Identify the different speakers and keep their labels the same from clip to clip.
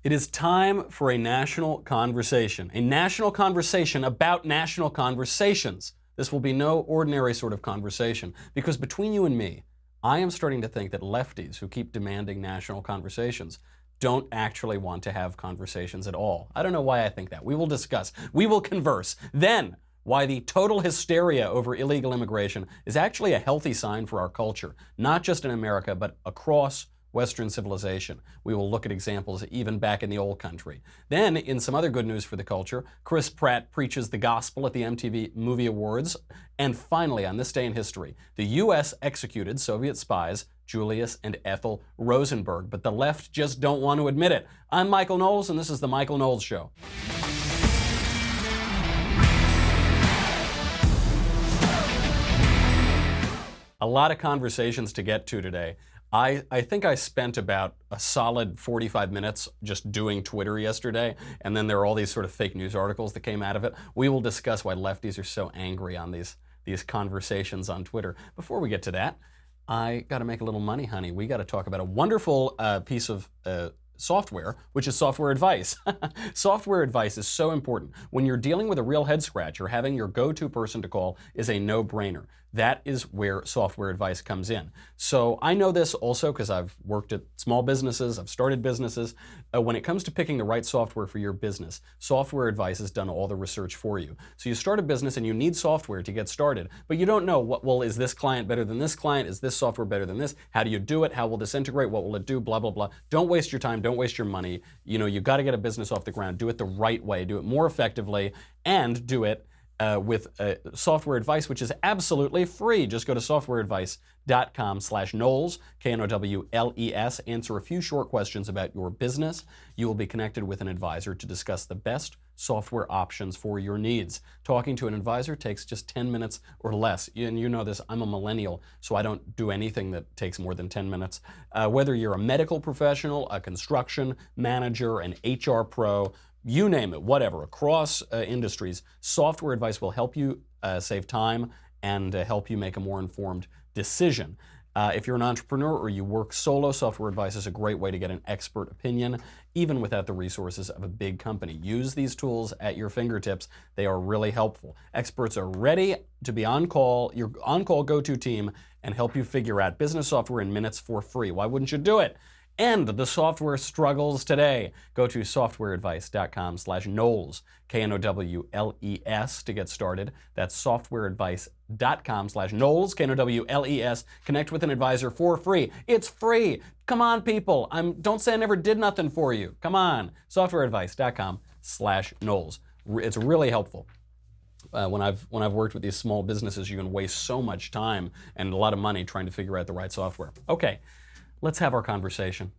Speaker 1: It is time for a national conversation about national conversations. This will be no ordinary sort of conversation, because between you and me, I am starting to think that lefties who keep demanding national conversations don't actually want to have conversations at all. I don't know why I think that. We will discuss. We will converse. Then, why the total hysteria over illegal immigration is actually a healthy sign for our culture, not just in America, but across Western civilization. We will look at examples even back in the old country. Then, in some other good news for the culture, Chris Pratt preaches the gospel at the MTV Movie Awards. And finally, on this day in history, the U.S. executed Soviet spies Julius and Ethel Rosenberg, but the left just don't want to admit it. I'm Michael Knowles, and this is The Michael Knowles Show. A lot of conversations to get to today. I think I spent about a solid 45 minutes just doing Twitter yesterday, and then there are all these sort of fake news articles that came out of it. We will discuss why lefties are so angry on these conversations on Twitter. Before we get to that, I got to make a little money, honey. We got to talk about a wonderful piece of software, which is software advice. Software advice is so important. When you're dealing with a real head scratcher, having your go-to person to call is a no-brainer. That is where software advice comes in. So I know this also because I've worked at small businesses, I've started businesses. When it comes to picking the right software for your business, software advice has done all the research for you. So you start a business and you need software to get started, but you don't know well, is this client better than this client? Is this software better than this? How do you do it? How will this integrate? What will it do? Blah, blah, blah. Don't waste your time. Don't waste your money. You got to get a business off the ground. Do it the right way. Do it more effectively, and do it with software advice, which is absolutely free. Just go to softwareadvice.com/Knowles, Knowles. Answer a few short questions about your business. You will be connected with an advisor to discuss the best software options for your needs. Talking to an advisor takes just 10 minutes or less. And you know this, I'm a millennial, so I don't do anything that takes more than 10 minutes. Whether you're a medical professional, a construction manager, an HR pro, you name it, whatever, across industries, software advice will help you save time and help you make a more informed decision. If you're an entrepreneur or you work solo, software advice is a great way to get an expert opinion, even without the resources of a big company. Use these tools at your fingertips. They are really helpful. Experts are ready to be on call, your on-call go-to team, and help you figure out business software in minutes for free. Why wouldn't you do it? End the software struggles today. Go to softwareadvice.com/Knowles, Knowles, to get started. That's softwareadvice.com/Knowles, Knowles. Connect with an advisor for free. It's free. Come on, people. Don't say I never did nothing for you. Come on. Softwareadvice.com/Knowles. It's really helpful. When I've worked with these small businesses, you can waste so much time and a lot of money trying to figure out the right software. Okay. Let's have our conversation.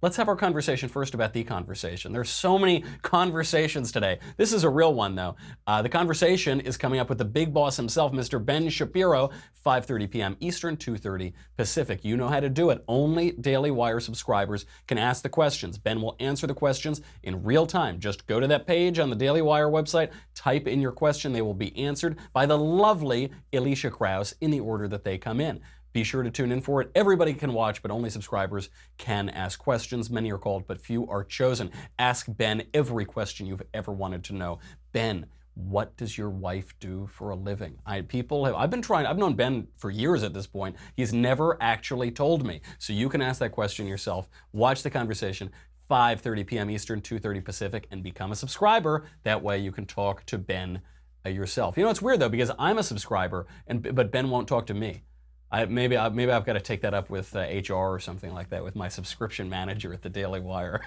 Speaker 1: Let's have our conversation first about the conversation. There's so many conversations today. This is a real one, though. The conversation is coming up with the big boss himself, Mr. Ben Shapiro, 5:30 p.m. Eastern, 2:30 Pacific. You know how to do it. Only Daily Wire subscribers can ask the questions. Ben will answer the questions in real time. Just go to that page on the Daily Wire website, type in your question. They will be answered by the lovely Alicia Krause in the order that they come in. Be sure to tune in for it. Everybody can watch, but only subscribers can ask questions. Many are called, but few are chosen. Ask Ben every question you've ever wanted to know. Ben, what does your wife do for a living? I've known Ben for years at this point. He's never actually told me. So you can ask that question yourself. Watch the conversation. 5:30 p.m. Eastern, 2:30 Pacific, and become a subscriber. That way you can talk to Ben yourself. It's weird though, because I'm a subscriber, but Ben won't talk to me. Maybe I've got to take that up with HR or something like that, with my subscription manager at the Daily Wire.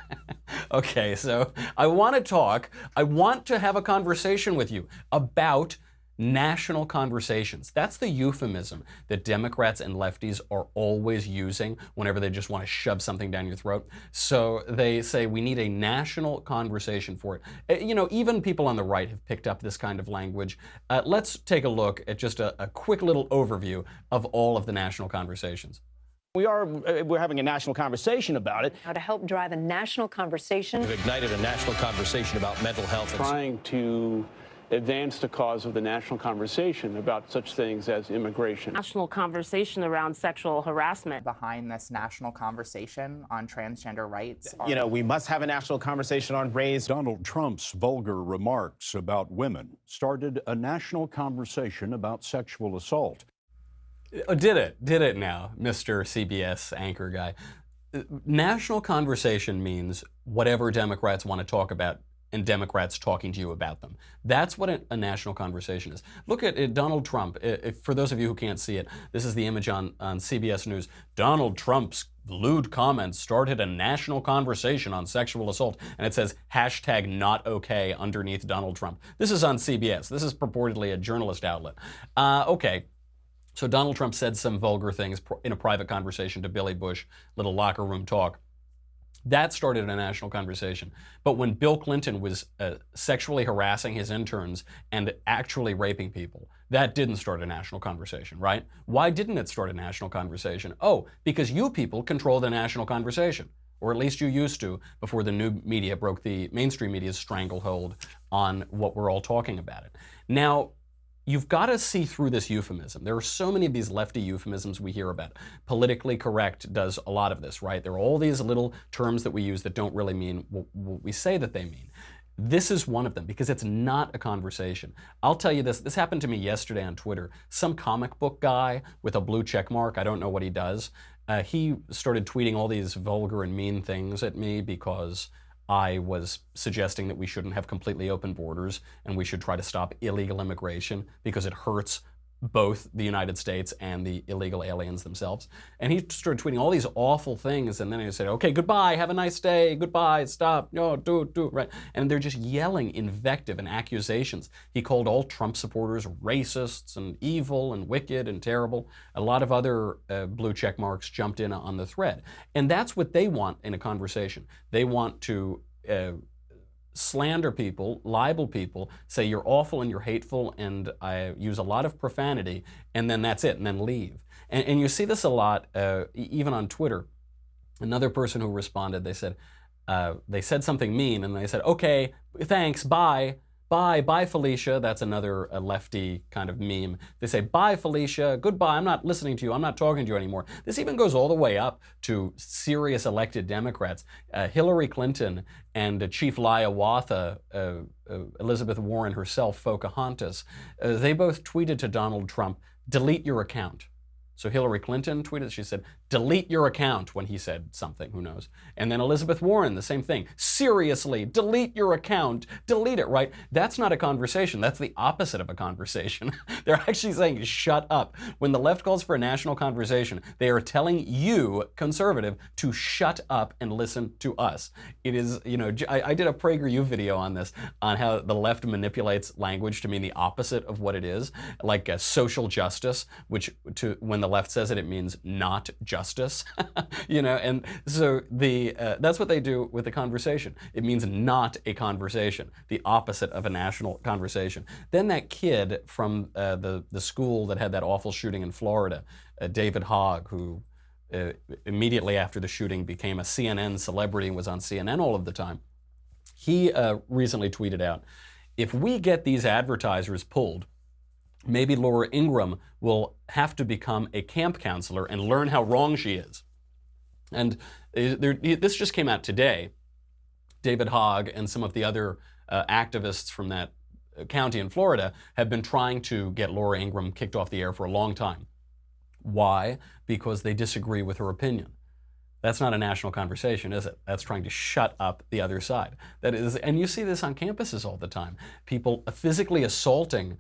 Speaker 1: Okay, so I want to have a conversation with you about national conversations. That's the euphemism that Democrats and lefties are always using whenever they just want to shove something down your throat. So they say we need a national conversation for it. Even people on the right have picked up this kind of language. Let's take a look at just a quick little overview of all of the national conversations.
Speaker 2: We're having a national conversation about it.
Speaker 3: Now, to help drive a national conversation.
Speaker 4: We've ignited a national conversation about mental health.
Speaker 2: Trying to
Speaker 3: advance the cause of the national conversation about such things as immigration.
Speaker 4: National conversation around sexual harassment.
Speaker 5: Behind this national conversation on transgender rights.
Speaker 6: You know, we must have a national conversation on race.
Speaker 7: Donald Trump's vulgar remarks about women started a national conversation about sexual assault.
Speaker 1: Oh, did it now, Mr. CBS anchor guy. National conversation means whatever Democrats want to talk about and Democrats talking to you about them. That's what a national conversation is. Look at Donald Trump. For those of you who can't see it, this is the image on CBS News. Donald Trump's lewd comments started a national conversation on sexual assault, and it says hashtag not okay underneath Donald Trump. This is on CBS. This is purportedly a journalist outlet. Okay. So Donald Trump said some vulgar things in a private conversation to Billy Bush, little locker room talk. That started a national conversation. But when Bill Clinton was sexually harassing his interns and actually raping people, that didn't start a national conversation, right? Why didn't it start a national conversation? Oh, because you people control the national conversation. Or at least you used to before the new media broke the mainstream media's stranglehold on what we're all talking about it. Now, you've got to see through this euphemism. There are so many of these lefty euphemisms we hear about. Politically correct does a lot of this, right? There are all these little terms that we use that don't really mean what we say that they mean. This is one of them because it's not a conversation. I'll tell you this happened to me yesterday on Twitter. Some comic book guy with a blue check mark, I don't know what he does, he started tweeting all these vulgar and mean things at me because I was suggesting that we shouldn't have completely open borders and we should try to stop illegal immigration because it hurts both the United States and the illegal aliens themselves. And he started tweeting all these awful things, and then he said, okay, goodbye, have a nice day, goodbye, stop, no, do it, right? And they're just yelling invective and accusations. He called all Trump supporters racists and evil and wicked and terrible. A lot of other blue check marks jumped in on the thread. And that's what they want in a conversation. They want to slander people, libel people, say you're awful and you're hateful and I use a lot of profanity, and then that's it, and then leave. And you see this a lot, even on Twitter. Another person who responded, they said something mean, and they said, okay, thanks, bye. Bye, Felicia. That's another lefty kind of meme. They say, bye, Felicia, goodbye, I'm not listening to you, I'm not talking to you anymore. This even goes all the way up to serious elected Democrats. Hillary Clinton and Chief Hiawatha, Elizabeth Warren herself, Pocahontas, they both tweeted to Donald Trump, delete your account. So Hillary Clinton tweeted, she said, delete your account when he said something, who knows. And then Elizabeth Warren, the same thing. Seriously, delete your account, delete it, right? That's not a conversation, that's the opposite of a conversation. They're actually saying, shut up. When the left calls for a national conversation, they are telling you, conservative, to shut up and listen to us. It is, you know, I did a PragerU video on this, on how the left manipulates language to mean the opposite of what it is, like social justice, which when the left says it, it means not justice, you know, and so that's what they do with the conversation. It means not a conversation, the opposite of a national conversation. Then that kid from the school that had that awful shooting in Florida, David Hogg, who immediately after the shooting became a CNN celebrity and was on CNN all of the time, he recently tweeted out, if we get these advertisers pulled, maybe Laura Ingraham will have to become a camp counselor and learn how wrong she is. And this just came out today. David Hogg and some of the other activists from that county in Florida have been trying to get Laura Ingraham kicked off the air for a long time. Why? Because they disagree with her opinion. That's not a national conversation, is it? That's trying to shut up the other side. That is, and you see this on campuses all the time. People physically assaulting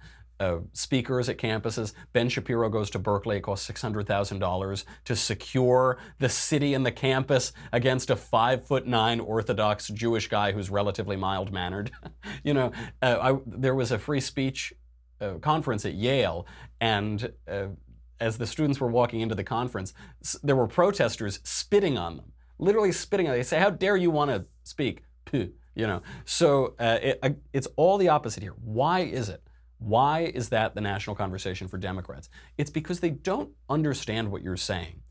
Speaker 1: speakers at campuses. Ben Shapiro goes to Berkeley. It costs $600,000 to secure the city and the campus against a 5'9" Orthodox Jewish guy who's relatively mild-mannered. You know, there was a free speech conference at Yale, and as the students were walking into the conference, there were protesters spitting on them, literally spitting on them. They say, how dare you want to speak? Puh. You know, so it's all the opposite here. Why is it? Why is that the national conversation for Democrats? It's because they don't understand what you're saying.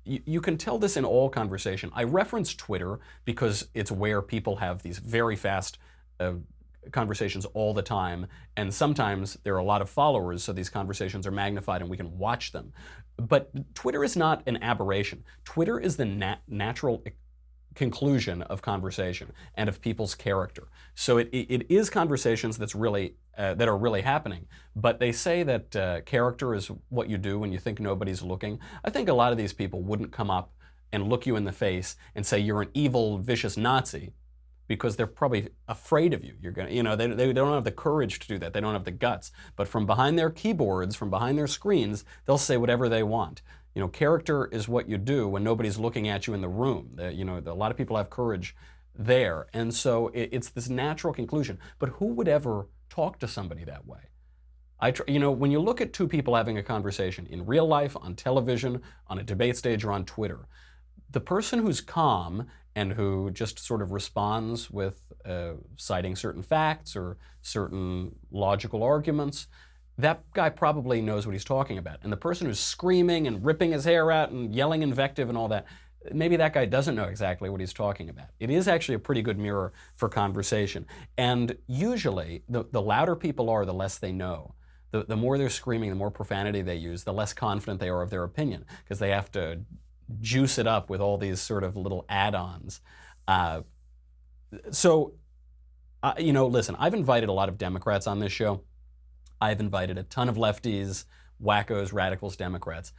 Speaker 1: You can tell this in all conversation. I reference Twitter because it's where people have these very fast conversations all the time, and sometimes there are a lot of followers, so these conversations are magnified and we can watch them. But Twitter is not an aberration. Twitter is the natural conclusion of conversation and of people's character. So it is conversations that are really happening. But they say that character is what you do when you think nobody's looking. I think a lot of these people wouldn't come up and look you in the face and say you're an evil, vicious Nazi, because they're probably afraid of you. They don't have the courage to do that. They don't have the guts. But from behind their keyboards, from behind their screens, they'll say whatever they want. Character is what you do when nobody's looking at you in the room. A lot of people have courage there. And so it's this natural conclusion. But who would ever talk to somebody that way? When you look at two people having a conversation in real life, on television, on a debate stage, or on Twitter, the person who's calm and who just sort of responds with citing certain facts or certain logical arguments, that guy probably knows what he's talking about. And the person who's screaming and ripping his hair out and yelling invective and all that, maybe that guy doesn't know exactly what he's talking about. It is actually a pretty good mirror for conversation. And usually, the louder people are, the less they know. The more they're screaming, the more profanity they use, the less confident they are of their opinion, because they have to juice it up with all these sort of little add-ons. Listen, I've invited a lot of Democrats on this show. I've invited a ton of lefties, wackos, radicals, Democrats.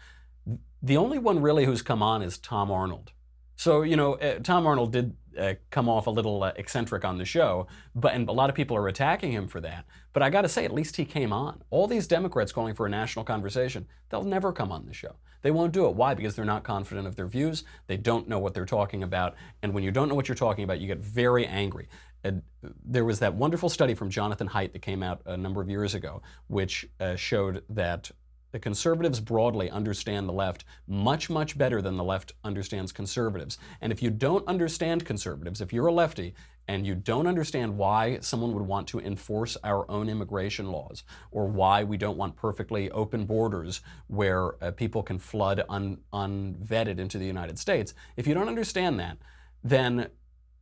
Speaker 1: The only one really who's come on is Tom Arnold. So, Tom Arnold did come off a little eccentric on the show, and a lot of people are attacking him for that. But I got to say, at least he came on. All these Democrats calling for a national conversation, they'll never come on the show. They won't do it. Why? Because they're not confident of their views. They don't know what they're talking about. And when you don't know what you're talking about, you get very angry. There was that wonderful study from Jonathan Haidt that came out a number of years ago, which showed that the conservatives broadly understand the left much, much better than the left understands conservatives. And if you don't understand conservatives, if you're a lefty and you don't understand why someone would want to enforce our own immigration laws, or why we don't want perfectly open borders where people can flood unvetted into the United States, if you don't understand that, then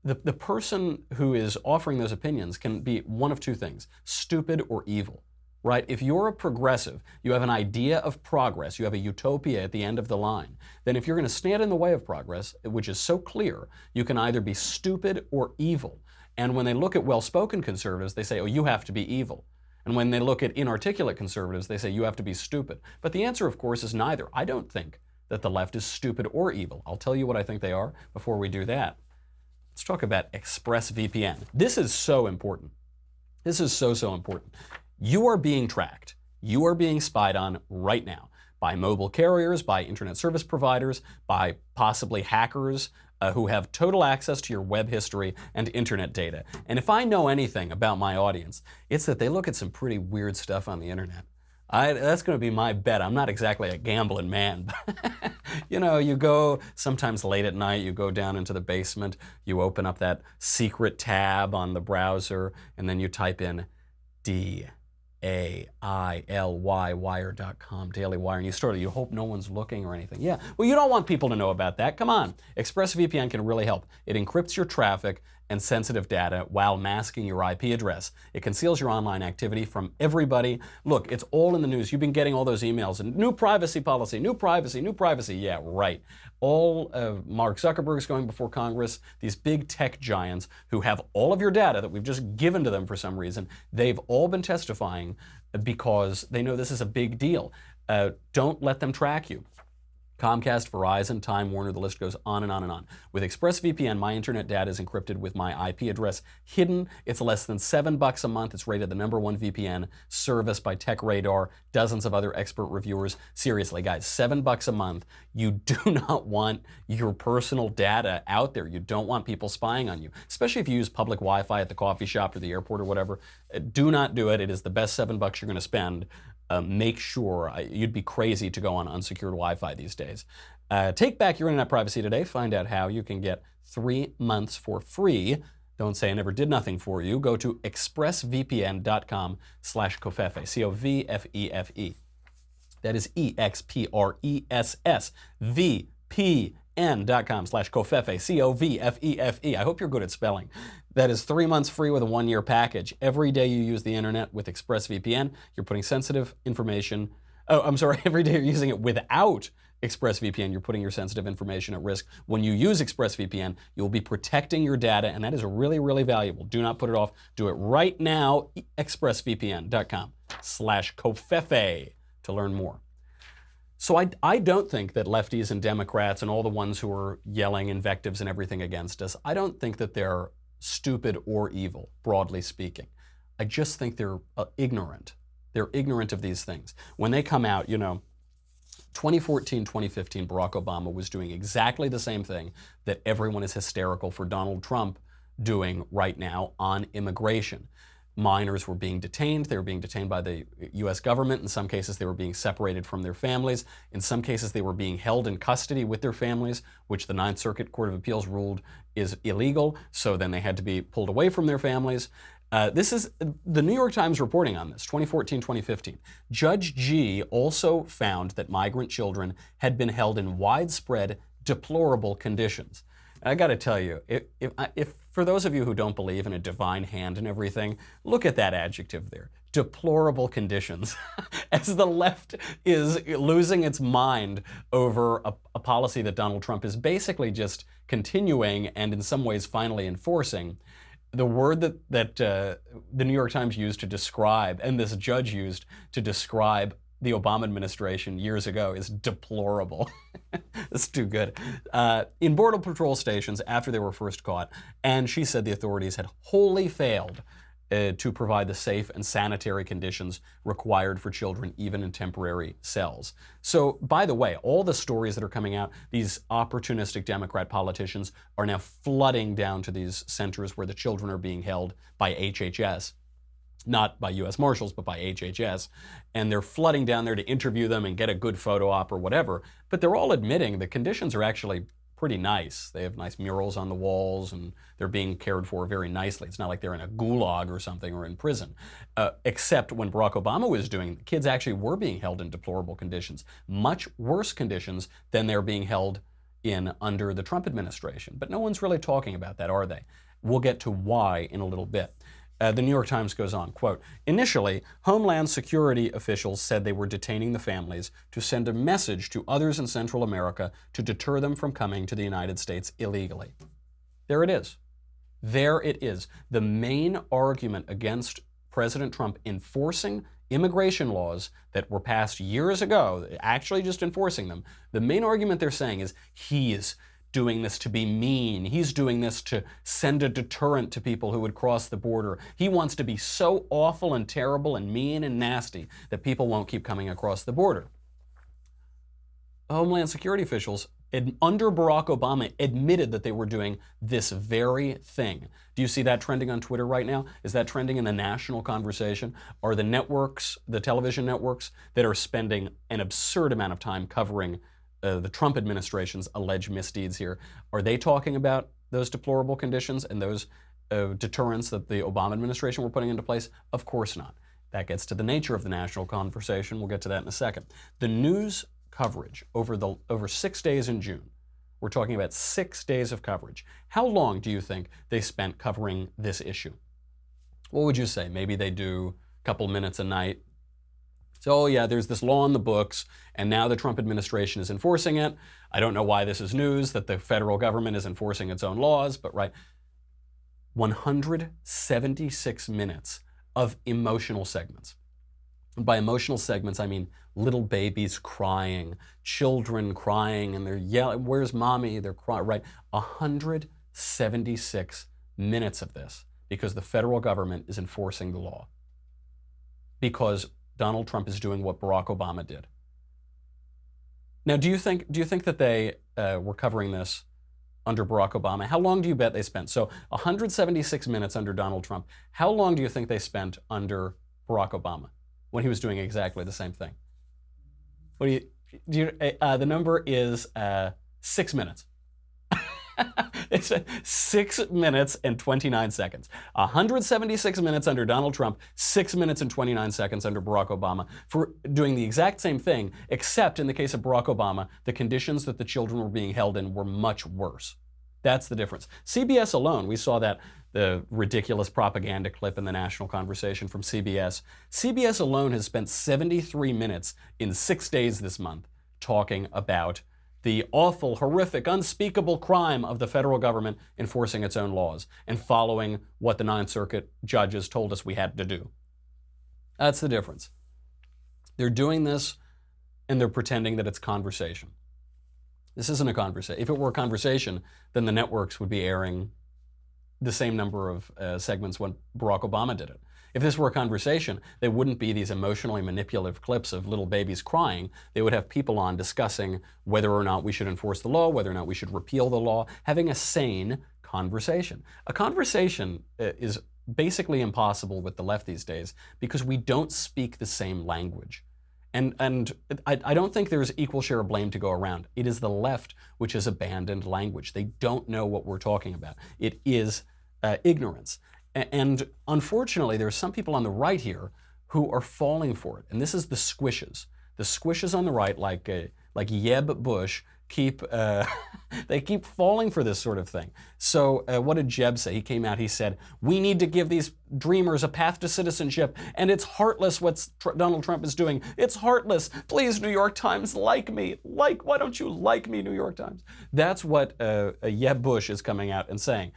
Speaker 1: the person who is offering those opinions can be one of two things: stupid or evil. Right? If you're a progressive, you have an idea of progress, you have a utopia at the end of the line, then if you're going to stand in the way of progress, which is so clear, you can either be stupid or evil. And when they look at well-spoken conservatives, they say, oh, you have to be evil. And when they look at inarticulate conservatives, they say, you have to be stupid. But the answer, of course, is neither. I don't think that the left is stupid or evil. I'll tell you what I think they are before we do that. Let's talk about ExpressVPN. This is so important. This is so, so important. You are being tracked. You are being spied on right now by mobile carriers, by internet service providers, by possibly hackers who have total access to your web history and internet data. And if I know anything about my audience, it's that they look at some pretty weird stuff on the internet. That's going to be my bet. I'm not exactly a gambling man. You go sometimes late at night, you go down into the basement, you open up that secret tab on the browser, and then you type in DAILY, wire.com, Daily Wire, and you hope no one's looking or anything. Yeah, well, you don't want people to know about that. Come on. ExpressVPN can really help. It encrypts your traffic and sensitive data while masking your IP address. It conceals your online activity from everybody. Look, it's all in the news. You've been getting all those emails and new privacy policy, new privacy, new privacy. Yeah, right. All Mark Zuckerberg's going before Congress, these big tech giants who have all of your data that we've just given to them for some reason, they've all been testifying because they know this is a big deal. Don't let them track you. Comcast, Verizon, Time Warner, the list goes on and on and on. With ExpressVPN, my internet data is encrypted with my IP address hidden. It's less than $7 a month. It's rated the #1 VPN service by TechRadar, dozens of other expert reviewers. Seriously, guys, $7 a month. You do not want your personal data out there. You don't want people spying on you, especially if you use public Wi-Fi at the coffee shop or the airport or whatever. Do not do it. It is the best $7 you're going to spend. Make sure, you'd be crazy to go on unsecured Wi-Fi these days. Take back your internet privacy today. Find out how you can get 3 months for free. Don't say I never did nothing for you. Go to expressvpn.com/covfefe, COVFEFE. That is EXPRESSVPN COVFEFE, COVFEFE. I hope you're good at spelling. That is 3 months free with a 1-year package. Every day you use the internet with ExpressVPN, you're putting sensitive information. Oh, I'm sorry, every day you're using it without ExpressVPN, you're putting your sensitive information at risk. When you use ExpressVPN, you'll be protecting your data, and that is really, really valuable. Do not put it off. Do it right now, expressvpn.com/COVFEFE to learn more. So I don't think that lefties and Democrats and all the ones who are yelling invectives and everything against us, I don't think that they're stupid or evil, broadly speaking. I just think they're ignorant. They're ignorant of these things. When they come out, 2014, 2015, Barack Obama was doing exactly the same thing that everyone is hysterical for Donald Trump doing right now on immigration. Minors were being detained. They were being detained by the U.S. government. In some cases, they were being separated from their families. In some cases, they were being held in custody with their families, which the Ninth Circuit Court of Appeals ruled is illegal. So then they had to be pulled away from their families. This is the New York Times reporting on this, 2014, 2015. Judge G also found that migrant children had been held in widespread, deplorable conditions. I got to tell you, if for those of you who don't believe in a divine hand and everything, look at that adjective there. Deplorable conditions. As the left is losing its mind over a policy that Donald Trump is basically just continuing and in some ways finally enforcing, the word that the New York Times used to describe, and this judge used to describe the Obama administration years ago, is deplorable. It's too good. In Border Patrol stations after they were first caught, and she said the authorities had wholly failed to provide the safe and sanitary conditions required for children, even in temporary cells. So, by the way, all the stories that are coming out, these opportunistic Democrat politicians are now flooding down to these centers where the children are being held by HHS. Not by U.S. Marshals, but by HHS. And they're flooding down there to interview them and get a good photo op or whatever. But they're all admitting the conditions are actually pretty nice. They have nice murals on the walls and they're being cared for very nicely. It's not like they're in a gulag or something or in prison. Except when Barack Obama was doing, kids actually were being held in deplorable conditions, much worse conditions than they're being held in under the Trump administration. But no one's really talking about that, are they? We'll get to why in a little bit. The New York Times goes on, quote, initially, Homeland Security officials said they were detaining the families to send a message to others in Central America to deter them from coming to the United States illegally. There it is. There it is. The main argument against President Trump enforcing immigration laws that were passed years ago, actually just enforcing them, the main argument they're saying is he is doing this to be mean. He's doing this to send a deterrent to people who would cross the border. He wants to be so awful and terrible and mean and nasty that people won't keep coming across the border. Homeland Security officials under Barack Obama admitted that they were doing this very thing. Do you see that trending on Twitter right now? Is that trending in the national conversation? Are the networks, the television networks that are spending an absurd amount of time covering the Trump administration's alleged misdeeds here, are they talking about those deplorable conditions and those deterrents that the Obama administration were putting into place? Of course not. That gets to the nature of the national conversation. We'll get to that in a second. The news coverage over 6 days in June, we're talking about 6 days of coverage. How long do you think they spent covering this issue? What would you say? Maybe they do a couple minutes a night. So, oh yeah, there's this law in the books, and now the Trump administration is enforcing it. I don't know why this is news, that the federal government is enforcing its own laws, but right. 176 minutes of emotional segments. And by emotional segments, I mean little babies crying, children crying, and they're yelling, where's mommy? They're crying, right? 176 minutes of this because the federal government is enforcing the law. Because Donald Trump is doing what Barack Obama did. Now, do you think that they were covering this under Barack Obama? How long do you bet they spent? So 176 minutes under Donald Trump. How long do you think they spent under Barack Obama when he was doing exactly the same thing? What do you the number is 6 minutes. It's 6 minutes and 29 seconds. 176 minutes under Donald Trump, 6 minutes and 29 seconds under Barack Obama for doing the exact same thing, except in the case of Barack Obama, the conditions that the children were being held in were much worse. That's the difference. CBS alone, we saw that, the ridiculous propaganda clip in the national conversation from CBS. CBS alone has spent 73 minutes in 6 days this month talking about the awful, horrific, unspeakable crime of the federal government enforcing its own laws and following what the Ninth Circuit judges told us we had to do. That's the difference. They're doing this and they're pretending that it's conversation. This isn't a conversation. If it were a conversation, then the networks would be airing the same number of segments when Barack Obama did it. If this were a conversation, there wouldn't be these emotionally manipulative clips of little babies crying. They would have people on discussing whether or not we should enforce the law, whether or not we should repeal the law, having a sane conversation. A conversation is basically impossible with the left these days because we don't speak the same language. And I don't think there's equal share of blame to go around. It is the left which has abandoned language. They don't know what we're talking about. It is ignorance. And unfortunately, there are some people on the right here who are falling for it. And this is the squishes. The squishes on the right, like Jeb Bush, they keep falling for this sort of thing. So what did Jeb say? He came out, he said, we need to give these dreamers a path to citizenship, and it's heartless what Donald Trump is doing. It's heartless. Please, New York Times, like me. Why don't you like me, New York Times? That's what Jeb Bush is coming out and saying.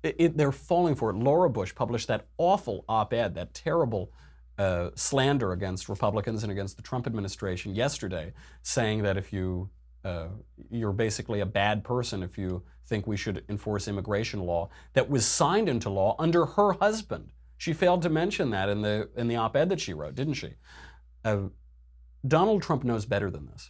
Speaker 1: They're falling for it. Laura Bush published that awful op-ed, that terrible slander against Republicans and against the Trump administration yesterday, saying that if you're basically a bad person if you think we should enforce immigration law that was signed into law under her husband. She failed to mention that in the op-ed that she wrote, didn't she? Donald Trump knows better than this.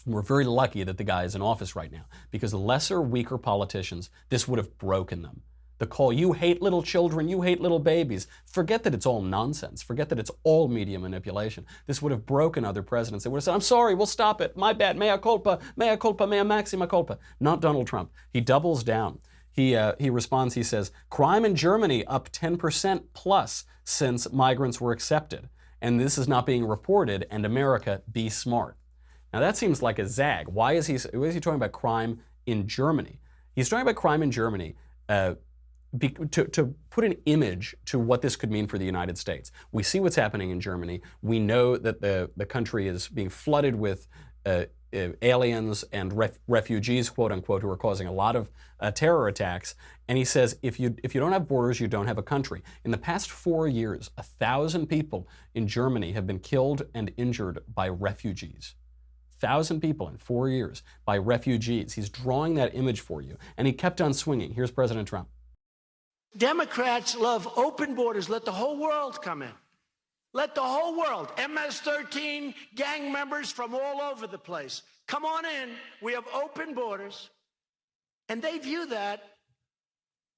Speaker 1: We're very lucky that the guy is in office right now, because lesser, weaker politicians, this would have broken them. The call, you hate little children, you hate little babies. Forget that it's all nonsense. Forget that it's all media manipulation. This would have broken other presidents. They would have said, I'm sorry, we'll stop it. My bad, mea culpa, mea maxima culpa. Not Donald Trump. He doubles down. He responds, he says, crime in Germany up 10% plus since migrants were accepted. And this is not being reported, and America, be smart. Now that seems like a zag. Why is he talking about crime in Germany? He's talking about crime in Germany to put an image to what this could mean for the United States. We see what's happening in Germany. We know that the country is being flooded with aliens and refugees, quote unquote, who are causing a lot of terror attacks. And he says, if you don't have borders, you don't have a country. In the past 4 years, 1,000 people in Germany have been killed and injured by refugees. 1,000 people in 4 years by refugees. He's drawing that image for you. And he kept on swinging. Here's President Trump.
Speaker 8: Democrats love open borders. Let the whole world come in. Let the whole world, MS-13 gang members from all over the place, come on in. We have open borders. And they view that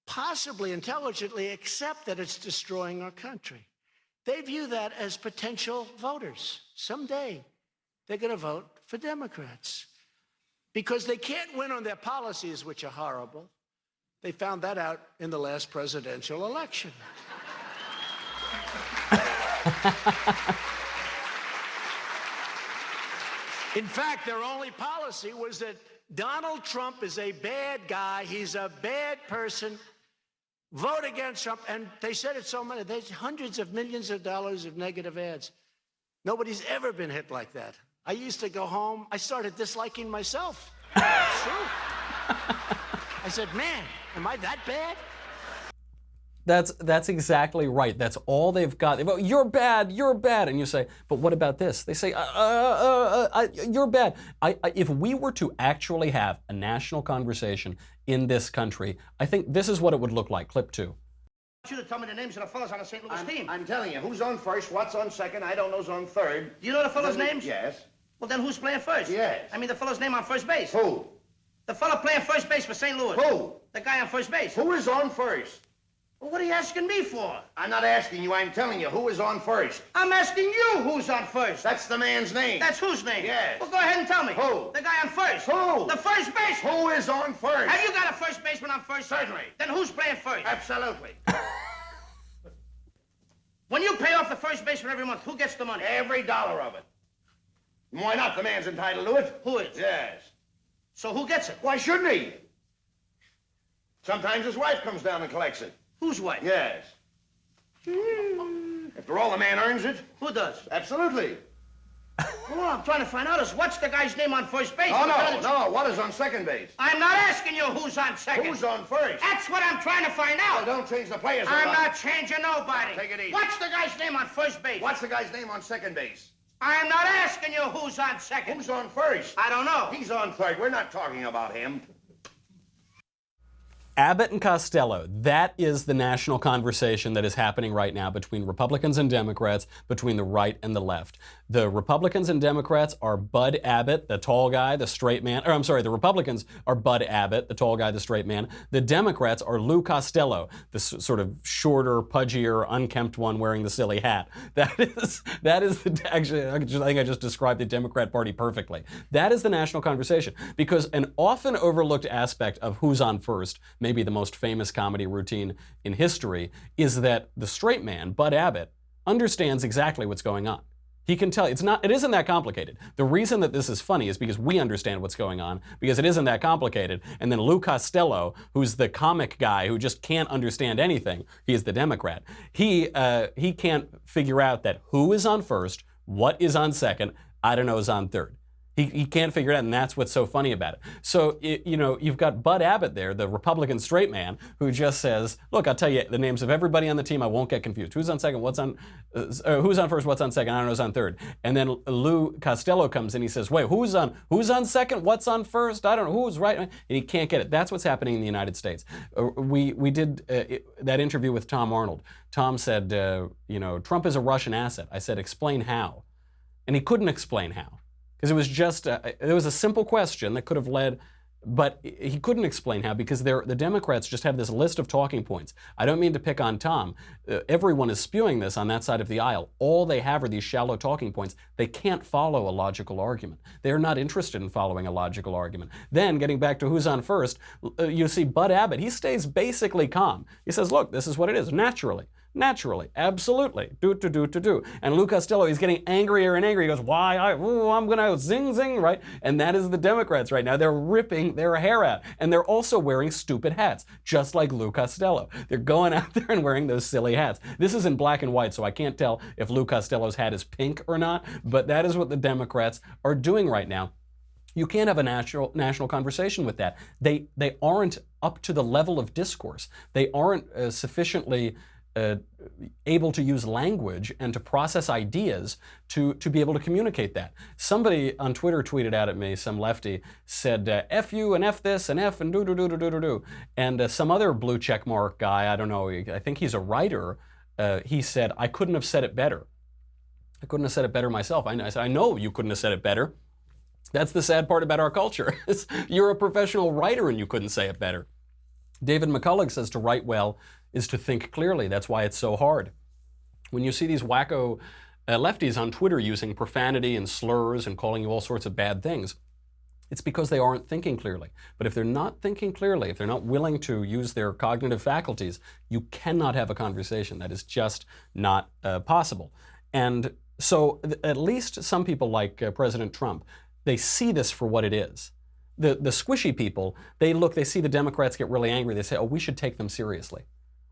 Speaker 8: possibly intelligently, except that it's destroying our country. They view that as potential voters. Someday they're going to vote for Democrats because they can't win on their policies, which are horrible. They found that out in the last presidential election. In fact, their only policy was that Donald Trump is a bad guy. He's a bad person. Vote against Trump. And they said it so many. There's hundreds of millions of dollars of negative ads. Nobody's ever been hit like that. I used to go home. I started disliking myself. It's true. I said, man, am I that bad?
Speaker 1: That's exactly right. That's all they've got. They go, you're bad, you're bad. And you say, but what about this? They say, you're bad. If we were to actually have a national conversation in this country, I think this is what it would look like. Clip 2.
Speaker 9: I want you to tell me the names of the fellas on the St. Louis team. I'm telling you, who's on first, what's on second, I don't know who's on third.
Speaker 8: Do you know the fellas' names?
Speaker 9: Yes.
Speaker 8: Well, then who's playing first?
Speaker 9: Yes.
Speaker 8: I mean, the fellow's name on first base.
Speaker 9: Who?
Speaker 8: The fellow playing first base for St. Louis.
Speaker 9: Who?
Speaker 8: The guy on first base.
Speaker 9: Who is on first?
Speaker 8: Well, what are you asking me for?
Speaker 9: I'm not asking you, I'm telling you. Who is on first?
Speaker 8: I'm asking you who's on first.
Speaker 9: That's the man's name.
Speaker 8: That's whose name?
Speaker 9: Yes.
Speaker 8: Well, go ahead and tell me.
Speaker 9: Who?
Speaker 8: The guy on first.
Speaker 9: Who?
Speaker 8: The first baseman.
Speaker 9: Who is on first?
Speaker 8: Have you got a first baseman on first?
Speaker 9: Certainly.
Speaker 8: Then who's playing first?
Speaker 9: Absolutely.
Speaker 8: When you pay off the first baseman every month, who gets the money?
Speaker 9: Every dollar of it. Why not? The man's entitled to it.
Speaker 8: Who is?
Speaker 9: Yes.
Speaker 8: So who gets it?
Speaker 9: Why shouldn't he? Sometimes his wife comes down and collects it.
Speaker 8: Whose wife?
Speaker 9: Yes. After all, the man earns it.
Speaker 8: Who does?
Speaker 9: Absolutely.
Speaker 8: Well, what I'm trying to find out is what's the guy's name on first base?
Speaker 9: Oh, no. What is on second base?
Speaker 8: I'm not asking you who's on second.
Speaker 9: Who's on first?
Speaker 8: That's what I'm trying to find out.
Speaker 9: Well, don't change the players.
Speaker 8: I'm not changing nobody.
Speaker 9: Take it easy.
Speaker 8: What's the guy's name on first base?
Speaker 9: What's the guy's name on second base?
Speaker 8: I'm not asking you who's on second.
Speaker 9: Who's on first?
Speaker 8: I don't know.
Speaker 9: He's on third. We're not talking about him.
Speaker 1: Abbott and Costello, that is the national conversation that is happening right now between Republicans and Democrats, between the right and the left. The Republicans and Democrats are Bud Abbott, the tall guy, the straight man. Or I'm sorry, the Republicans are Bud Abbott, the tall guy, the straight man. The Democrats are Lou Costello, the sort of shorter, pudgier, unkempt one wearing the silly hat. Actually, I think I just described the Democrat Party perfectly. That is the national conversation, because an often overlooked aspect of Who's on First, maybe the most famous comedy routine in history, is that the straight man, Bud Abbott, understands exactly what's going on. He can tell. It isn't that complicated. The reason that this is funny is because we understand what's going on, because it isn't that complicated. And then Lou Costello, who's the comic guy who just can't understand anything, he is the Democrat. He can't figure out that who is on first, what is on second, I don't know, is on third. He can't figure it out, and that's what's so funny about it. So, you've got Bud Abbott there, the Republican straight man, who just says, look, I'll tell you the names of everybody on the team, I won't get confused. Who's on second, who's on first, what's on second, I don't know who's on third. And then Lou Costello comes in, he says, wait, who's on second, what's on first, I don't know, who's right? And he can't get it. That's what's happening in the United States. We did that interview with Tom Arnold. Tom said, Trump is a Russian asset. I said, explain how. And he couldn't explain how. Because it was just, it was a simple question that could have led, but he couldn't explain how, because the Democrats just have this list of talking points. I don't mean to pick on Tom. Everyone is spewing this on that side of the aisle. All they have are these shallow talking points. They can't follow a logical argument. They're not interested in following a logical argument. Then, getting back to who's on first, you see Bud Abbott, he stays basically calm. He says, look, this is what it is, naturally, absolutely, do. And Lou Costello, he's getting angrier and angrier. He goes, I'm gonna zing, right? And that is the Democrats right now. They're ripping their hair out. And they're also wearing stupid hats, just like Lou Costello. They're going out there and wearing those silly hats. This is in black and white, so I can't tell if Lou Costello's hat is pink or not, but that is what the Democrats are doing right now. You can't have a national conversation with that. They aren't up to the level of discourse. They aren't sufficiently able to use language and to process ideas to be able to communicate that. Somebody on Twitter tweeted out at me, some lefty, said, F you and F this and F and do. And some other blue check mark guy, I don't know, I think he's a writer, he said, I couldn't have said it better. I couldn't have said it better myself. I said, I know you couldn't have said it better. That's the sad part about our culture. You're a professional writer and you couldn't say it better. David McCullough says to write well is to think clearly. That's why it's so hard. When you see these wacko lefties on Twitter using profanity and slurs and calling you all sorts of bad things, it's because they aren't thinking clearly. But if they're not thinking clearly, if they're not willing to use their cognitive faculties, you cannot have a conversation. That is just not possible. And so at least some people like President Trump, they see this for what it is. The squishy people, they see the Democrats get really angry. They say, oh, we should take them seriously.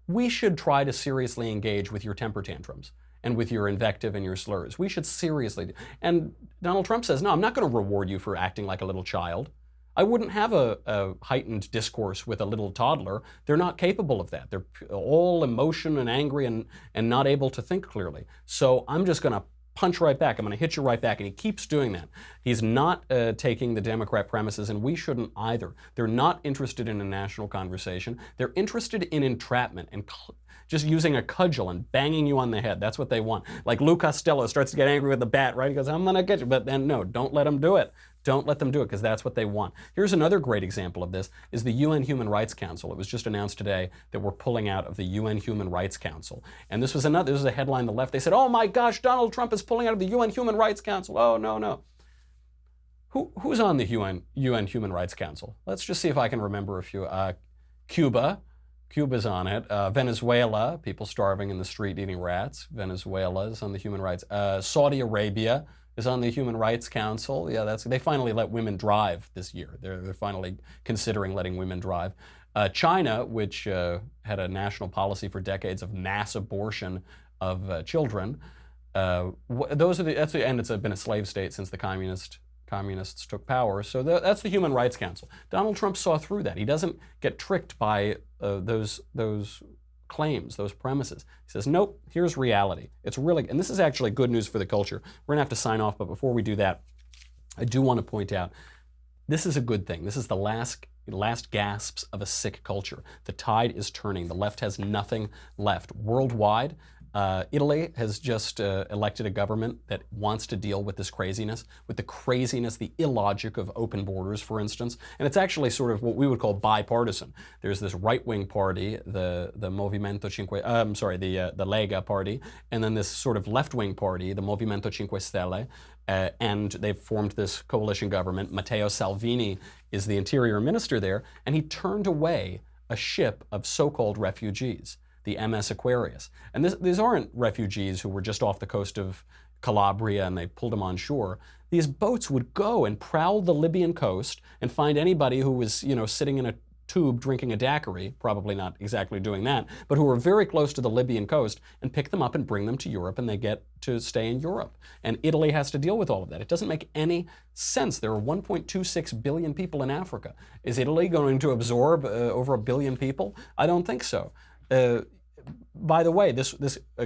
Speaker 1: We should try to seriously engage with your temper tantrums and with your invective and your slurs. We should seriously. And Donald Trump says, no, I'm not going to reward you for acting like a little child. I wouldn't have a heightened discourse with a little toddler. They're not capable of that. They're all emotion and angry and not able to think clearly. So I'm just going to punch right back. I'm going to hit you right back. And he keeps doing that. He's not taking the Democrat premises, and we shouldn't either. They're not interested in a national conversation. They're interested in entrapment and just using a cudgel and banging you on the head. That's what they want. Like Lou Costello starts to get angry with the bat, right? He goes, I'm going to get you. But then, no, don't let him do it. Don't let them do it, because that's what they want. Here's another great example of this, is the UN Human Rights Council. It was just announced today that we're pulling out of the UN Human Rights Council. And this was a headline on the left. They said, oh my gosh, Donald Trump is pulling out of the UN Human Rights Council. Oh, no, no. Who's on the UN Human Rights Council? Let's just see if I can remember a few. Cuba's on it. Venezuela, people starving in the street eating rats. Venezuela is on the human rights. Saudi Arabia is on the Human Rights Council. Yeah, they finally let women drive this year. They're finally considering letting women drive. China, which had a national policy for decades of mass abortion of children. And it's been a slave state since the communists took power. So that's the Human Rights Council. Donald Trump saw through that. He doesn't get tricked by those claims, those premises. He says, nope, here's reality. It's really, and this is actually good news for the culture. We're gonna have to sign off, but before we do that, I do want to point out, this is a good thing. This is the last gasps of a sick culture. The tide is turning. The left has nothing left. Worldwide, Italy has just elected a government that wants to deal with this craziness, the illogic of open borders, for instance. And it's actually sort of what we would call bipartisan. There's this right-wing party, the Movimento the Lega party, and then this sort of left-wing party, the Movimento Cinque Stelle, and they've formed this coalition government. Matteo Salvini is the interior minister there, and he turned away a ship of so-called refugees, the MS Aquarius. And these aren't refugees who were just off the coast of Calabria and they pulled them on shore. These boats would go and prowl the Libyan coast and find anybody who was, sitting in a tube drinking a daiquiri, probably not exactly doing that, but who were very close to the Libyan coast, and pick them up and bring them to Europe, and they get to stay in Europe. And Italy has to deal with all of that. It doesn't make any sense. There are 1.26 billion people in Africa. Is Italy going to absorb over 1 billion people? I don't think so. By the way, this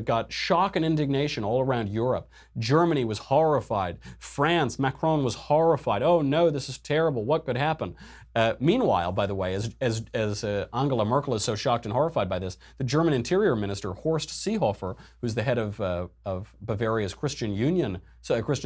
Speaker 1: got shock and indignation all around Europe. Germany was horrified. France, Macron was horrified. Oh no, this is terrible. What could happen? Meanwhile, by the way, as Angela Merkel is so shocked and horrified by this, the German Interior Minister, Horst Seehofer, who's the head of Bavaria's Christian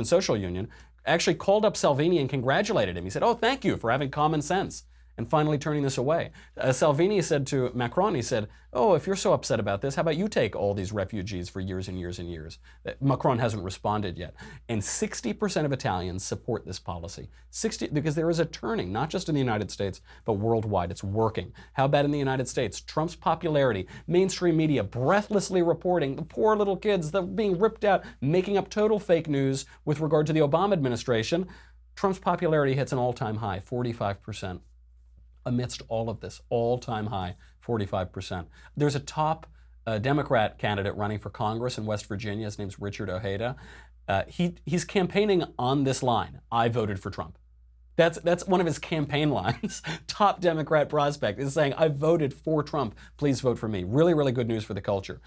Speaker 1: Social Union, actually called up Salvini and congratulated him. He said, oh, thank you for having common sense and finally turning this away. Salvini said to Macron, he said, oh, if you're so upset about this, how about you take all these refugees for years and years and years? Macron hasn't responded yet. And 60% of Italians support this policy. Because there is a turning, not just in the United States, but worldwide. It's working. How about in the United States? Trump's popularity, mainstream media breathlessly reporting the poor little kids that are being ripped out, making up total fake news with regard to the Obama administration. Trump's popularity hits an all-time high, 45%. Amidst all of this, all-time high, 45%. There's a top Democrat candidate running for Congress in West Virginia. His name's Richard Ojeda. He's campaigning on this line, I voted for Trump. That's one of his campaign lines. Top Democrat prospect is saying, I voted for Trump. Please vote for me. Really, really good news for the culture.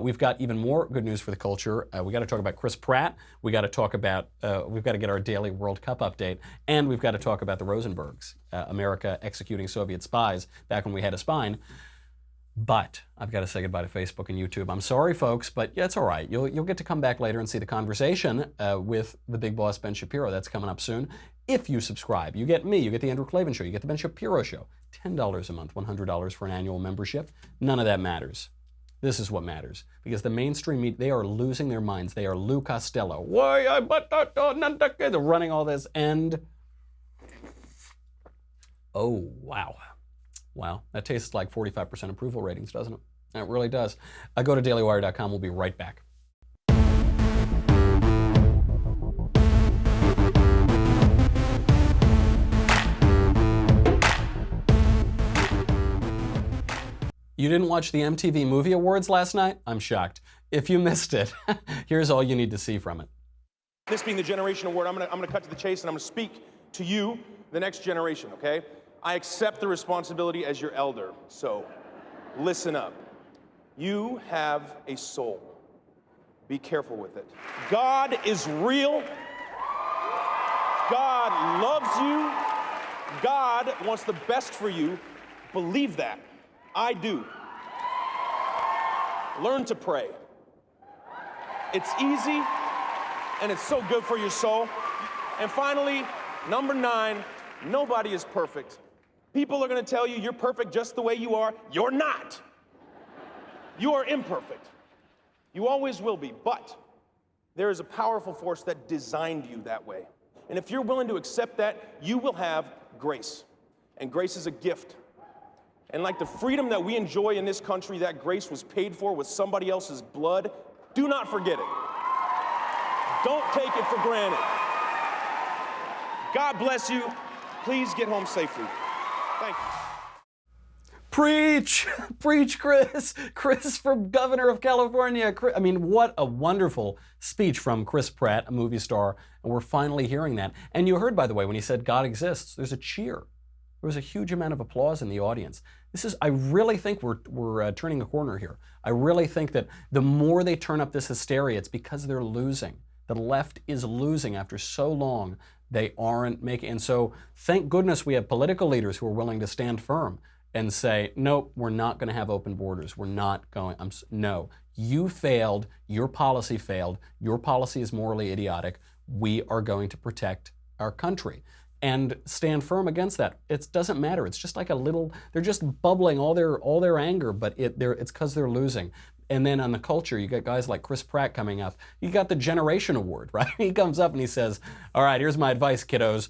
Speaker 1: We've got even more good news for the culture. We got to talk about Chris Pratt. We got to talk about, we've got to get our daily World Cup update. And we've got to talk about the Rosenbergs, America executing Soviet spies back when we had a spine. But I've got to say goodbye to Facebook and YouTube. I'm sorry, folks, but yeah, it's all right. You'll get to come back later and see the conversation with the big boss, Ben Shapiro. That's coming up soon. If you subscribe, you get me, you get the Andrew Klavan Show, you get the Ben Shapiro Show. $10 a month, $100 for an annual membership. None of that matters. This is what matters. Because the mainstream media, they are losing their minds. They are Lou Costello. They're running all this, and oh, wow. Wow, that tastes like 45% approval ratings, doesn't it? It really does. Go to dailywire.com. We'll be right back. You didn't watch the MTV Movie Awards last night? I'm shocked. If you missed it, here's all you need to see from it.
Speaker 10: This being the Generation Award, I'm gonna cut to the chase and I'm gonna speak to you, the next generation, okay? I accept the responsibility as your elder, so listen up. You have a soul. Be careful with it. God is real. God loves you. God wants the best for you. Believe that. I do. Learn to pray. It's easy, and it's so good for your soul. And finally, Number 9, nobody is perfect. People are gonna tell you you're perfect just the way you are. You're not. You are imperfect. You always will be, but there is a powerful force that designed you that way. And if you're willing to accept that, you will have grace. And grace is a gift. And like the freedom that we enjoy in this country, that grace was paid for with somebody else's blood. Do not forget it. Don't take it for granted. God bless you. Please get home safely. Thank you.
Speaker 1: Preach! Preach, Chris! Chris from Governor of California. I mean, what a wonderful speech from Chris Pratt, a movie star, and we're finally hearing that. And you heard, by the way, when he said God exists, there's a cheer. There was a huge amount of applause in the audience. I really think we're turning a corner here. I really think that the more they turn up this hysteria, it's because they're losing. The left is losing after so long. They aren't making, and so thank goodness we have political leaders who are willing to stand firm and say, nope, we're not going to have open borders. We're not going, no, you failed, your policy failed, your policy is morally idiotic. We are going to protect our country and stand firm against that. It doesn't matter. It's just like a little, they're just bubbling all their anger, but it's because they're losing. And then on the culture, you got guys like Chris Pratt coming up. You got the Generation Award, right? He comes up and he says, all right, here's my advice, kiddos.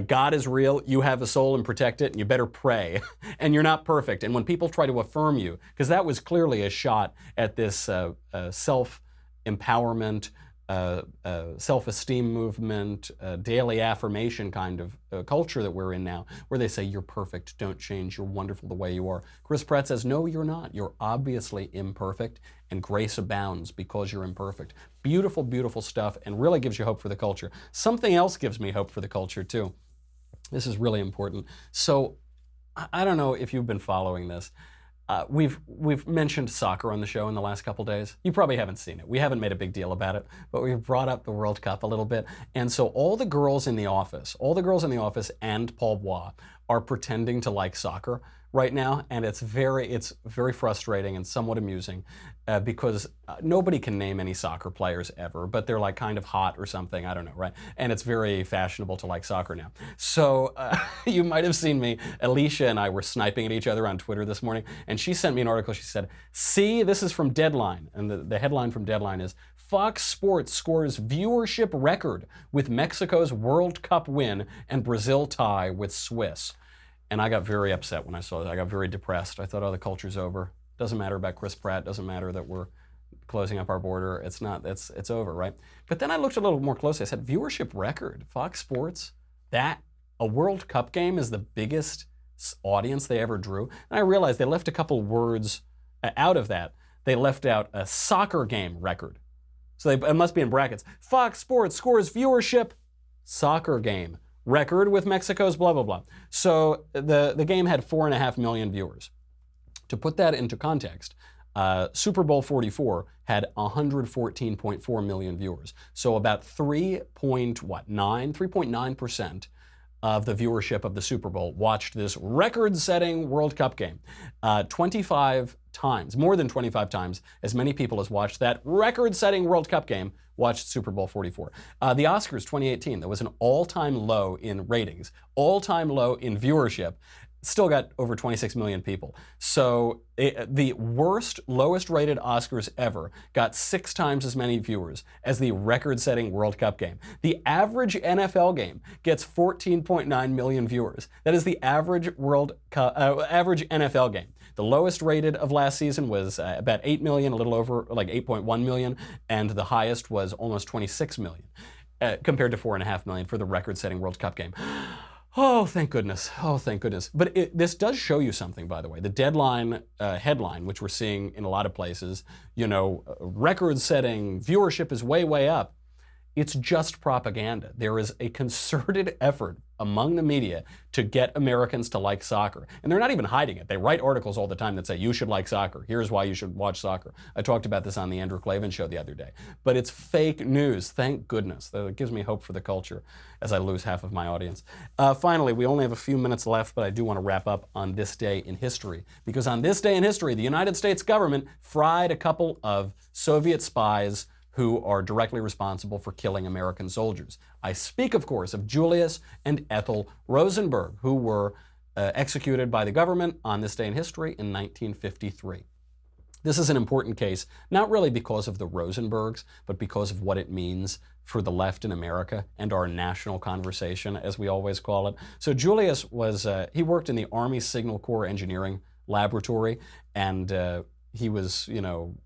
Speaker 1: God is real, you have a soul and protect it, and you better pray. And you're not perfect. And when people try to affirm you, because that was clearly a shot at this self-empowerment, self-esteem movement, daily affirmation kind of culture that we're in now, where they say, you're perfect, don't change, you're wonderful the way you are. Chris Pratt says, no, you're not. You're obviously imperfect, and grace abounds because you're imperfect. Beautiful, beautiful stuff, and really gives you hope for the culture. Something else gives me hope for the culture, too. This is really important. So, I don't know if you've been following this. We've mentioned soccer on the show in the last couple days. You probably haven't seen it. We haven't made a big deal about it, but we've brought up the World Cup a little bit. And so all the girls in the office and Paul Bois are pretending to like soccer right now, and it's very frustrating and somewhat amusing because nobody can name any soccer players ever, but they're like kind of hot or something, I don't know, right? And it's very fashionable to like soccer now. So you might have seen me, Alicia and I were sniping at each other on Twitter this morning, and she sent me an article. She said, see, this is from Deadline, and the headline from Deadline is, Fox Sports scores viewership record with Mexico's World Cup win and Brazil tie with Swiss. And I got very upset when I saw that. I got very depressed. I thought, oh, the culture's over. Doesn't matter about Chris Pratt. Doesn't matter that we're closing up our border. It's not. It's over, right? But then I looked a little more closely. I said, viewership record, Fox Sports. That a World Cup game is the biggest audience they ever drew. And I realized they left a couple words out of that. They left out a soccer game record. So it must be in brackets. Fox Sports scores viewership soccer game record with Mexico's blah, blah, blah. So the game had 4.5 million viewers. To put that into context, Super Bowl 44 had 114.4 million viewers. So about 3.9% of the viewership of the Super Bowl watched this record-setting World Cup game. 25 times, more than 25 times, as many people as watched that record-setting World Cup game watched Super Bowl 44. The Oscars 2018, there was an all-time low in ratings, all-time low in viewership, still got over 26 million people. So the lowest rated Oscars ever got 6 times as many viewers as the record-setting World Cup game. The average NFL game gets 14.9 million viewers. That is the average average NFL game. The lowest rated of last season was about 8 million, a little over like 8.1 million, and the highest was almost 26 million, compared to 4.5 million for the record-setting World Cup game. Oh, thank goodness. Oh, thank goodness. But this does show you something, by the way. The Deadline headline, which we're seeing in a lot of places, record-setting, viewership is way, way up. It's just propaganda. There is a concerted effort among the media to get Americans to like soccer. And they're not even hiding it. They write articles all the time that say, you should like soccer. Here's why you should watch soccer. I talked about this on the Andrew Klavan show the other day. But it's fake news, thank goodness. It gives me hope for the culture as I lose half of my audience. Finally, we only have a few minutes left, but I do want to wrap up on this day in history. Because on this day in history, the United States government fried a couple of Soviet spies who are directly responsible for killing American soldiers. I speak, of course, of Julius and Ethel Rosenberg, who were executed by the government on this day in history in 1953. This is an important case, not really because of the Rosenbergs, but because of what it means for the left in America and our national conversation, as we always call it. So Julius he worked in the Army Signal Corps Engineering Laboratory, and he was,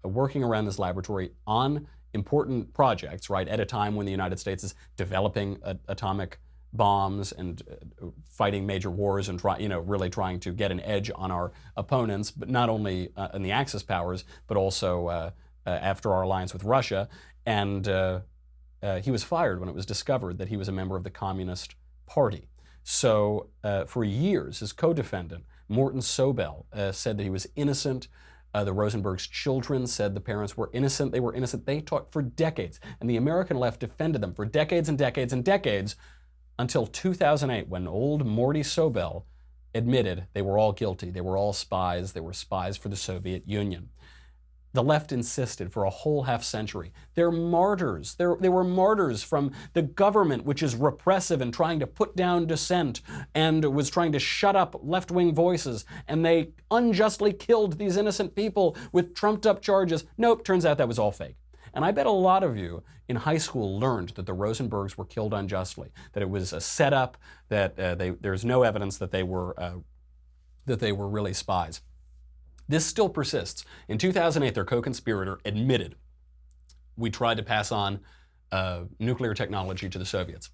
Speaker 1: working around this laboratory on important projects, right, at a time when the United States is developing atomic bombs and fighting major wars and really trying to get an edge on our opponents, but not only in the Axis powers, but also after our alliance with Russia. And he was fired when it was discovered that he was a member of the Communist Party. So for years, his co-defendant, Morton Sobel, said that he was innocent. The Rosenbergs' children said the parents were innocent. They were innocent. They talked for decades, and the American left defended them for decades and decades and decades, until 2008, when old Morty Sobel admitted they were all guilty. They were all spies. They were spies for the Soviet Union. The left insisted for a whole half century. They're martyrs. They were martyrs from the government, which is repressive and trying to put down dissent and was trying to shut up left-wing voices. And they unjustly killed these innocent people with trumped-up charges. Nope, turns out that was all fake. And I bet a lot of you in high school learned that the Rosenbergs were killed unjustly, that it was a setup, that there's no evidence that they were really spies. This still persists. In 2008, their co-conspirator admitted, we tried to pass on nuclear technology to the Soviets,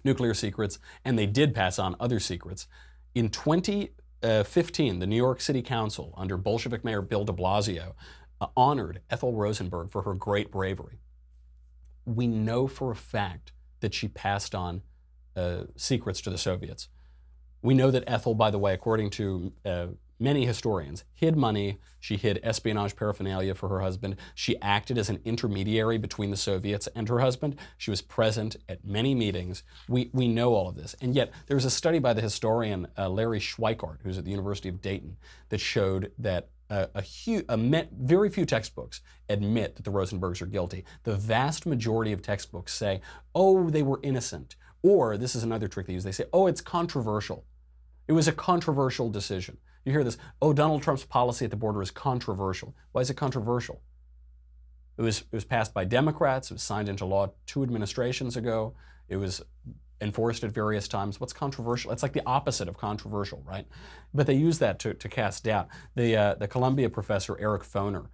Speaker 1: nuclear secrets, and they did pass on other secrets. In 2015, the New York City Council, under Bolshevik Mayor Bill de Blasio, honored Ethel Rosenberg for her great bravery. We know for a fact that she passed on secrets to the Soviets. We know that Ethel, by the way, according to many historians, hid money. She hid espionage paraphernalia for her husband. She acted as an intermediary between the Soviets and her husband. She was present at many meetings. We know all of this. And yet, there was a study by the historian Larry Schweikart, who's at the University of Dayton, that showed that very few textbooks admit that the Rosenbergs are guilty. The vast majority of textbooks say, oh, they were innocent. Or, this is another trick they use, they say, oh, it's controversial. It was a controversial decision. You hear this, oh, Donald Trump's policy at the border is controversial. Why is it controversial? It was passed by Democrats. It was signed into law 2 administrations ago. It was enforced at various times. What's controversial? It's like the opposite of controversial, right? But they use that to cast doubt. The Columbia professor Eric Foner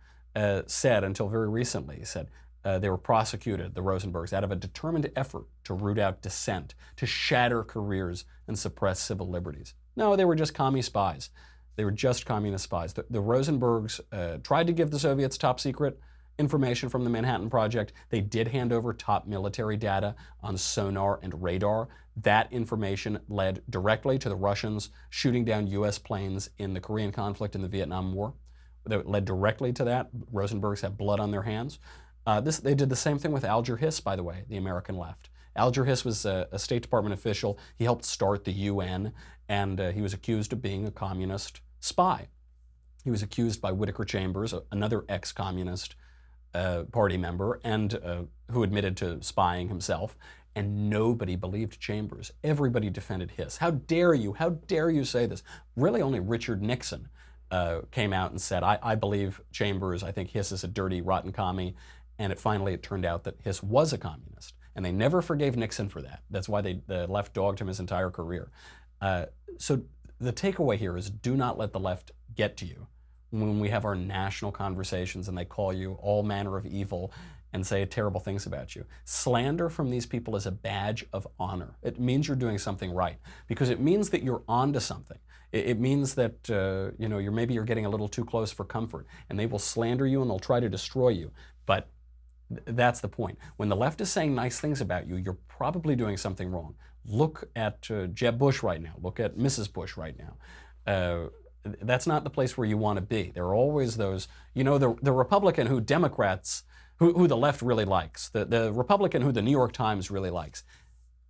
Speaker 1: said, until very recently, he said they were prosecuted, the Rosenbergs, out of a determined effort to root out dissent, to shatter careers and suppress civil liberties. No, they were just commie spies. They were just communist spies. The Rosenbergs tried to give the Soviets top secret information from the Manhattan Project. They did hand over top military data on sonar and radar. That information led directly to the Russians shooting down U.S. planes in the Korean conflict and the Vietnam War. That led directly to that. Rosenbergs had blood on their hands. They did the same thing with Alger Hiss, by the way, the American left. Alger Hiss was a State Department official. He helped start the UN, and he was accused of being a communist spy. He was accused by Whittaker Chambers, another ex-communist party member, and who admitted to spying himself, and nobody believed Chambers. Everybody defended Hiss. How dare you say this? Really only Richard Nixon came out and said, I believe Chambers, I think Hiss is a dirty, rotten commie, and finally it turned out that Hiss was a communist. And they never forgave Nixon for that. That's why the left dogged him his entire career. So the takeaway here is, do not let the left get to you when we have our national conversations and they call you all manner of evil and say terrible things about you. Slander from these people is a badge of honor. It means you're doing something right, because it means that you're onto something. It means that maybe you're getting a little too close for comfort, and they will slander you and they'll try to destroy you. But that's the point. When the left is saying nice things about you, you're probably doing something wrong. Look at Jeb Bush right now. Look at Mrs. Bush right now. That's not the place where you want to be. There are always those, the Republican who Democrats, who the left really likes, the Republican who the New York Times really likes.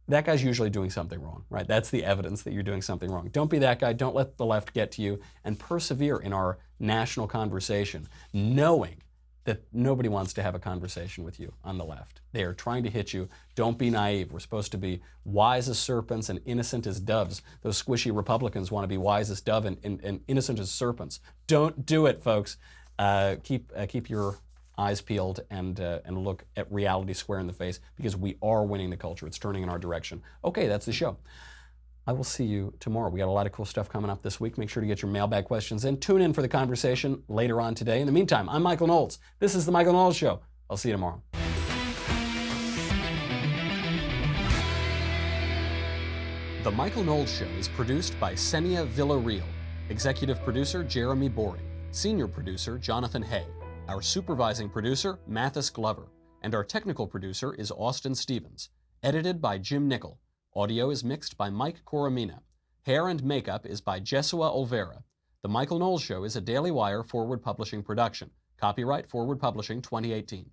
Speaker 1: That guy's usually doing something wrong, right? That's the evidence that you're doing something wrong. Don't be that guy. Don't let the left get to you, and persevere in our national conversation, knowing that nobody wants to have a conversation with you on the left. They are trying to hit you. Don't be naive. We're supposed to be wise as serpents and innocent as doves. Those squishy Republicans want to be wise as dove and innocent as serpents. Don't do it, folks. Keep your eyes peeled and look at reality square in the face, because we are winning the culture. It's turning in our direction. Okay, that's the show. I will see you tomorrow. We got a lot of cool stuff coming up this week. Make sure to get your mailbag questions in. Tune in for the conversation later on today. In the meantime, I'm Michael Knowles. This is The Michael Knowles Show. I'll see you tomorrow. The Michael Knowles Show is produced by Senia Villarreal. Executive producer, Jeremy Boring. Senior producer, Jonathan Hay. Our supervising producer, Mathis Glover. And our technical producer is Austin Stevens. Edited by Jim Nickel. Audio is mixed by Mike Coromina. Hair and makeup is by Jesua Olvera. The Michael Knowles Show is a Daily Wire Forward Publishing production. Copyright Forward Publishing 2018.